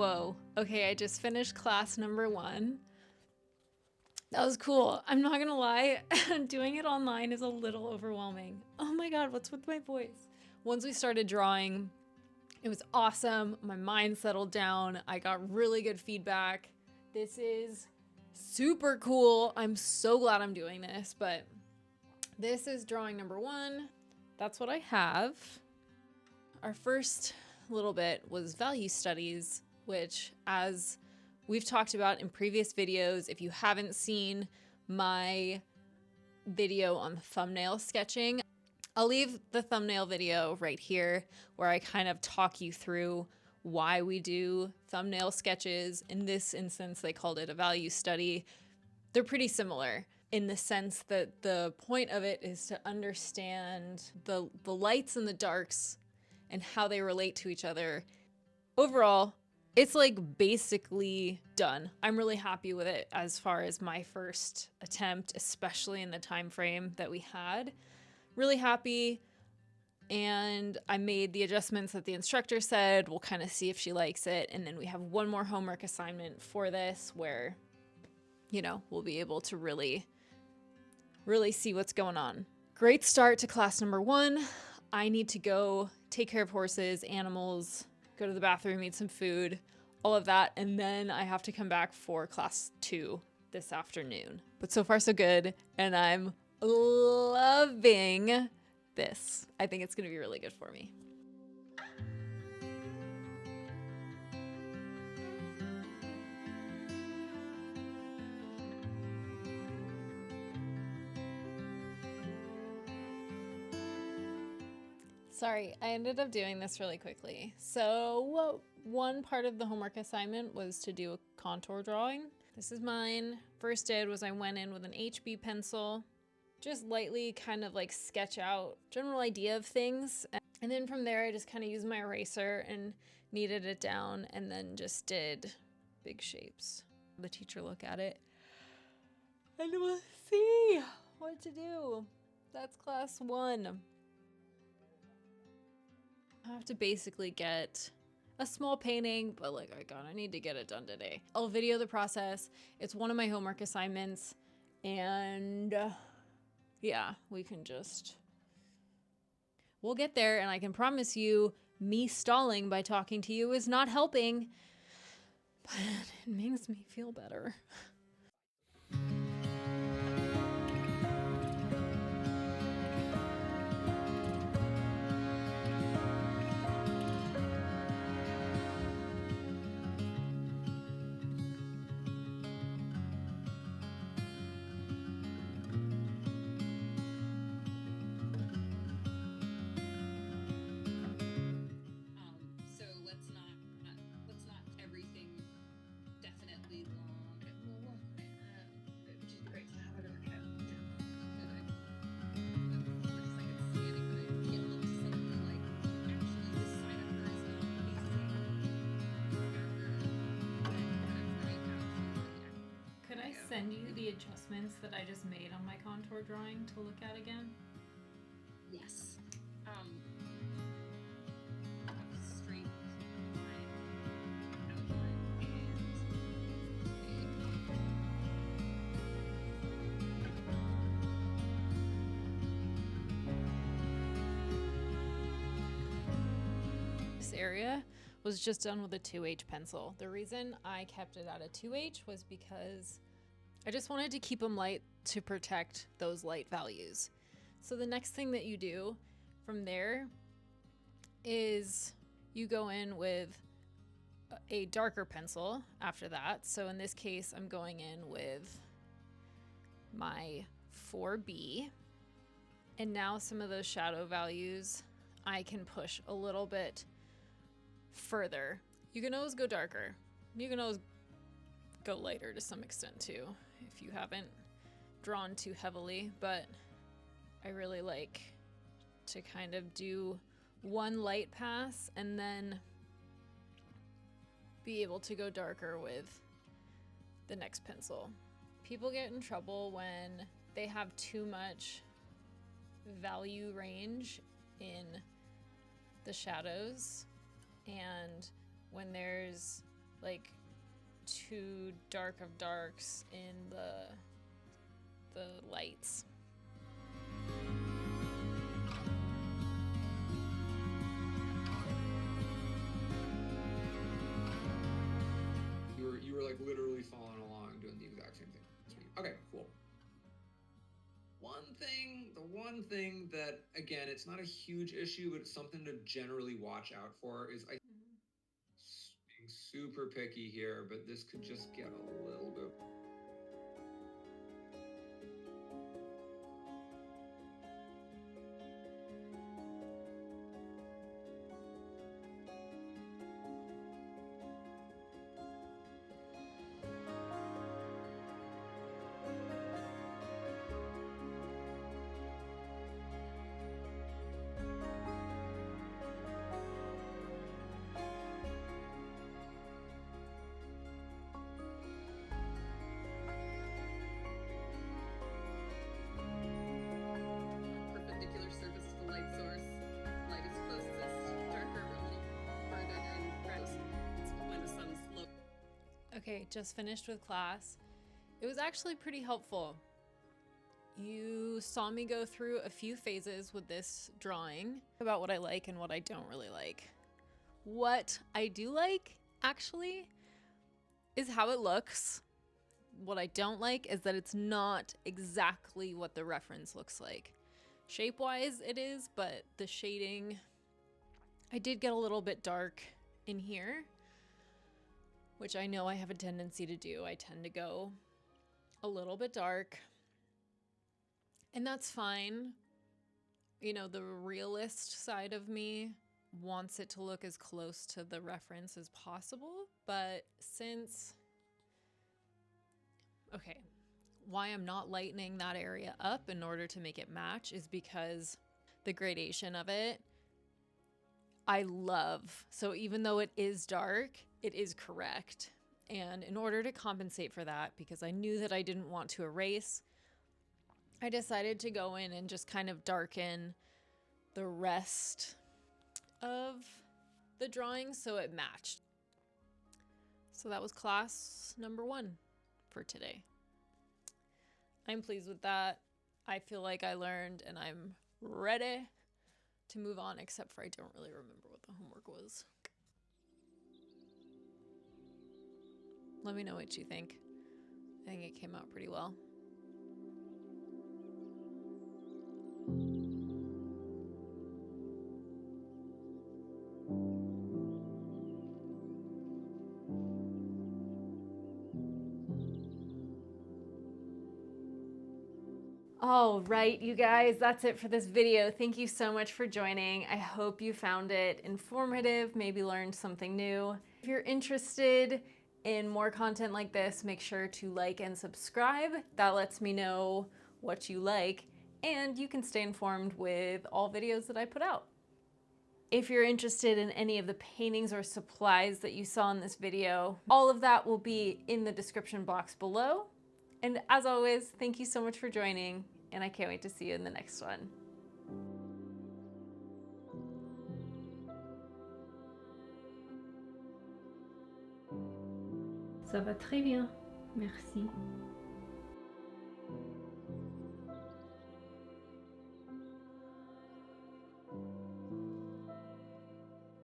Whoa. Okay, I just finished class number 1. That was cool. I'm not gonna lie, doing it online is a little overwhelming. Oh my god, what's with my voice? Once we started drawing, it was awesome. My mind settled down. I got really good feedback. This is super cool. I'm so glad I'm doing this, but this is drawing number 1. That's what I have. Our first little bit was value studies, which, as we've talked about in previous videos, if you haven't seen my video on thumbnail sketching, I'll leave the thumbnail video right here where I kind of talk you through why we do thumbnail sketches. In this instance, they called it a value study. They're pretty similar in the sense that the point of it is to understand the lights and the darks and how they relate to each other. Overall, it's like basically done. I'm really happy with it as far as my first attempt, especially in the time frame that we had. Really happy. And I made the adjustments that the instructor said. We'll kind of see if she likes it. And then we have one more homework assignment for this where, you know, we'll be able to really see what's going on. Great start to class number 1. I need to go take care of horses, animals, go to the bathroom, eat some food, all of that. And then I have to come back for class 2 this afternoon. But so far so good. And I'm loving this. I think it's going to be really good for me. Sorry, I ended up doing this really quickly. So one part of the homework assignment was to do a contour drawing. This is mine. First did was I went in with an HB pencil, just lightly kind of like sketch out general idea of things. And then from there, I just kind of used my eraser and kneaded it down and then just did big shapes. The teacher look at it and we'll see what to do. That's class 1. I have to basically get a small painting, but like I need to get it done today. I'll video the process. It's one of my homework assignments, and yeah, we'll get there. And I can promise you, me stalling by talking to you is not helping, but it makes me feel better. Send you the adjustments that I just made on my contour drawing to look at again? Yes. Straight line, outline, and this area was just done with a 2H pencil. The reason I kept it at a 2H was because I just wanted to keep them light to protect those light values. So the next thing that you do from there is you go in with a darker pencil after that. So in this case, I'm going in with my 4B. And now some of those shadow values I can push a little bit further. You can always go darker. You can always go lighter to some extent too, if you haven't drawn too heavily, but I really like to kind of do one light pass and then be able to go darker with the next pencil. People get in trouble when they have too much value range in the shadows, and when there's like too dark of darks in the lights. You were like literally following along doing the exact same thing. Okay, cool. The one thing that, again, it's not a huge issue, but it's something to generally watch out for is being super picky here, but this could just get a little bit. Perpendicular surface to the light source. Light is closest, darker, a little further than red. It's when the sun's low. Okay, just finished with class. It was actually pretty helpful. You saw me go through a few phases with this drawing about what I like and what I don't really like. What I do like, actually, is how it looks. What I don't like is that it's not exactly what the reference looks like. Shape-wise it is, but the shading, I did get a little bit dark in here, which I know I have a tendency to do. I tend to go a little bit dark, and that's fine. You know, the realist side of me wants it to look as close to the reference as possible, but since, okay, why I'm not lightening that area up in order to make it match is because the gradation of it, I love. So even though it is dark, it is correct. And in order to compensate for that, because I knew that I didn't want to erase, I decided to go in and just kind of darken the rest of the drawing so it matched. So that was class number 1 for today. I'm pleased with that. I feel like I learned and I'm ready to move on, except for I don't really remember what the homework was. Let me know what you think. I think it came out pretty well. All right, you guys, that's it for this video. Thank you so much for joining. I hope you found it informative, maybe learned something new. If you're interested in more content like this, make sure to like and subscribe. That lets me know what you like, and you can stay informed with all videos that I put out. If you're interested in any of the paintings or supplies that you saw in this video, all of that will be in the description box below. And as always, thank you so much for joining, and I can't wait to see you in the next one. Ça va très bien, merci.